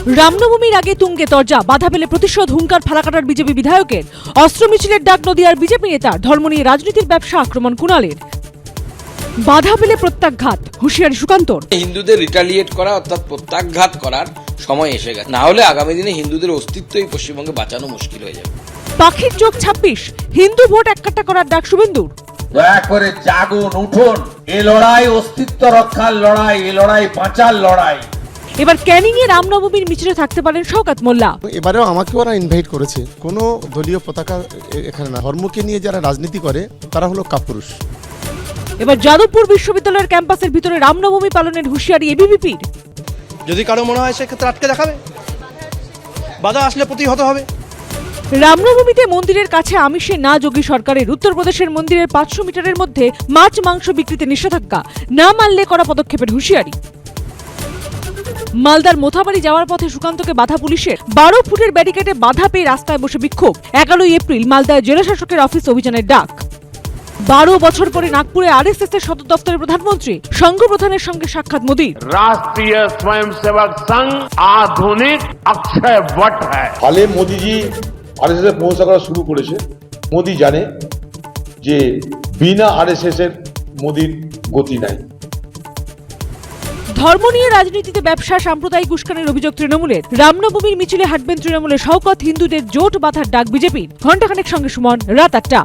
রামনবমীর আগে তুঙ্গে তরজা, বাধা পেলে প্রতিশোধ হুঙ্কার ফালাকাটার বিজেপি বিধায়কের। অস্ত্র মিছিলের ডাক নদিয়ার বিজেপি নেতার। ধর্ম নিয়ে রাজনীতির ব্যবসা আক্রমণ কুণালের। বাধা পেলে প্রত্যাঘাত, হুঁশিয়ারি সুকান্তর। হিন্দুদের রিটালিয়েট করা অর্থাৎ প্রত্যাঘাত করার সময় এসে গেছে, না হলে আগামী দিনে হিন্দুদের অস্তিত্বই পশ্চিমবঙ্গে বাঁচানো মুশকিল হয়ে যাবে। পাখির চোখ 26, হিন্দু ভোট এককাট্টা করার ডাক শুভেন্দুর। দয়া করে জাগুন, উঠুন। এই লড়াই অস্তিত্ব রক্ষার লড়াই, এই লড়াই বাঁচার লড়াই। এবার ক্যানিং এ রামনবমীর মিছিলে থাকতে পারেন শওকত মোল্লা। এবারেও আমাকে ওরা ইনভাইট করেছে। কোনো দলীয় পতাকা এখানে না, ধর্মকে নিয়ে যারা রাজনীতি করে তারা হলো কাপুরুষ। এবার যাদবপুর বিশ্ববিদ্যালয়ের ক্যাম্পাসের ভিতরে রামনবমী পালনের হুঁশিয়ারি এবিভিপির। যদি কারো মনে হয় সেক্ষেত্রে আটকে দেখাবে, বাধা আসলে প্রতিহত হবে। রামনবমীতে মন্দিরের কাছে আমিষে না যোগী সরকারের। উত্তরপ্রদেশের মন্দিরের 500 মিটারের মধ্যে মাছ মাংস বিক্রিতে নিষেধাজ্ঞা, না মানলে করা পদক্ষেপের হুঁশিয়ারি। মালদার মোথাবাড়ি যাওয়ার পথে সুকান্তকে বাধা পুলিশের। 12 ফুটের ব্যারিকেডে বাধা পেয়ে রাস্তায় বসে বিক্ষোভ। 11 এপ্রিল মালদায় জেলা শাসকের অফিস অভিযানের ডাক। 12 বছর পরে নাগপুরে আরএসএস এর সদর দফতরে প্রধানমন্ত্রী। সংঘ প্রধানের সঙ্গে সাক্ষাৎ মোদীর। राष्ट्रीय स्वयंसेवक संघ आधुनिक अक्षय वट है। हाले मोदी जी आरएसएस এর পৌঁছা করা শুরু করেছে। মোদি জানে যে বিনা আরএসএস এর মোদির গতি নাই। ধর্ম নিয়ে রাজনীতিতে ব্যবসা, সাম্প্রদায়িক উস্কানির অভিযোগ তৃণমূলের। রামনবমীর মিছিলে হাঁটবেন তৃণমূলের শওকত, হিন্দুদের জোট বাঁধার ডাক বিজেপির। ঘণ্টাখানেক সঙ্গে সুমন, রাত 8টা।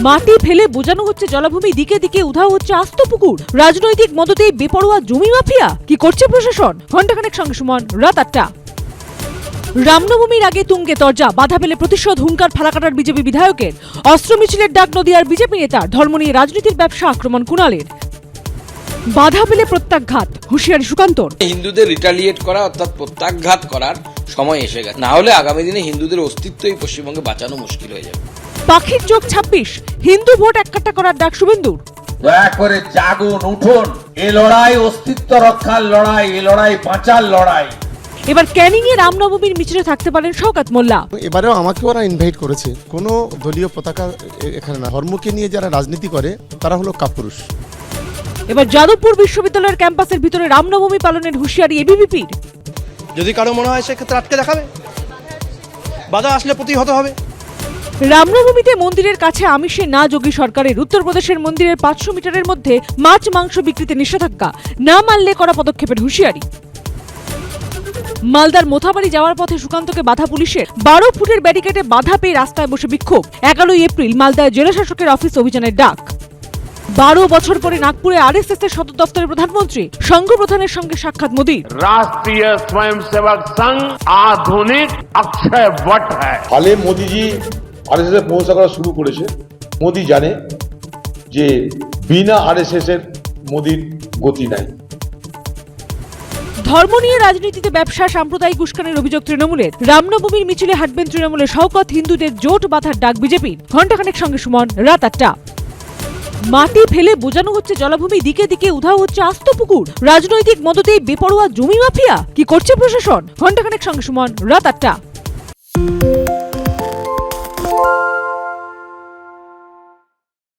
মাটি ফেলে বোঝানো হচ্ছে জলাভূমি, দিকে দিকে উধাও হচ্ছে আস্ত পুকুর। রাজনৈতিক মদতেই বেপরোয়া জমি মাফিয়া, কি করছে প্রশাসন? ঘণ্টাখানেক সঙ্গে সুমন, রাত 8টা। রামনবমীর আগে তুঙ্গে তরজা, বাধা পেলে প্রতিশোধ হুঙ্কার ফালাকাটার বিজেপি বিধায়কের। অস্ত্র মিছিলের ডাক নদিয়ার বিজেপি নেতার। ধর্ম নিয়ে রাজনীতির ব্যবসা আক্রমণ কুণালের। বাধা পেলে প্রত্যাঘাত, হুঁশিয়ারি সুকান্তর। হিন্দুদের রিটালিয়েট করা অর্থাৎ প্রত্যাঘাত করার সময় এসে গেছে, না হলে আগামী দিনে হিন্দুদের অস্তিত্বই পশ্চিমবঙ্গে বাঁচানো মুশকিল হয়ে যাবে। পাখির চোখ 26, হিন্দু ভোট এককাট্টা করার ডাক শুভেন্দুর। দয়া করে জাগুন, উঠুন। এই লড়াই অস্তিত্ব রক্ষার লড়াই, এই লড়াই বাঁচার লড়াই। এবার ক্যানিং এ রামনবমীর মিছিলে থাকতে পারেন শওকত মোল্লা। এবারেও আমাকে ওরা ইনভাইট করেছে। কোনো দলীয় পতাকা এখানে না, ধর্মকে নিয়ে যারা রাজনীতি করে তারা হলো কাপুরুষ। এবার যাদবপুর বিশ্ববিদ্যালয়ের ক্যাম্পাসের ভিতরে রামনবমী পালনের হুঁশিয়ারি এবিভিপির। যদি কারো মনে হয় সেক্ষেত্রে আটকে দেখাবে, বাধা আসলে প্রতিহত হবে। রামনবমীতে মন্দিরের কাছে আমিষে না যোগী সরকারের। উত্তরপ্রদেশের মন্দিরের 500 মিটারের মধ্যে মাছ মাংস বিক্রিতে নিষেধাজ্ঞা, না মানলে করা পদক্ষেপের হুঁশিয়ারি। মালদার মোথাবাড়ি যাওয়ার পথে সুকান্তকে বাধা পুলিশের। 12 ফুটের ব্যারিকেডে বাধা পেয়ে রাস্তায় বসে বিক্ষোভ। 11 এপ্রিল মালদায় জেলা শাসকের অফিস অভিযানের ডাক। 12 বছর পরে নাগপুরে আরএসএস এর সদর দফতরে প্রধানমন্ত্রী। সংঘ প্রধানের সঙ্গে সাক্ষাৎ মোদীর। राष्ट्रीय स्वयंसेवक संघ आधुनिक अक्षय वट है। হালে মোদি জি আরএসএস এর পৌঁছা করা শুরু করেছে। মোদি জানে যে বিনা আরএসএস এর মোদির গতি নাই। ধর্ম নিয়ে রাজনীতিতে ব্যবসা, সাম্প্রদায়িক উস্কানির অভিযোগ তৃণমূলের। রামনবমীর মিছিলে হাঁটবেন তৃণমূলের শওকত, হিন্দুদের জোট বাঁধার ডাক বিজেপির। ঘণ্টাখানেক সঙ্গে সুমন, রাত 8টা। মাটি ফেলে বোঝানো হচ্ছে জলাভূমি, দিকে দিকে উধাও হচ্ছে আস্ত পুকুর। রাজনৈতিক মদতেই বেপরোয়া জমি মাফিয়া, কি করছে প্রশাসন? ঘণ্টাখানেক সঙ্গে সুমন, রাত 8টা।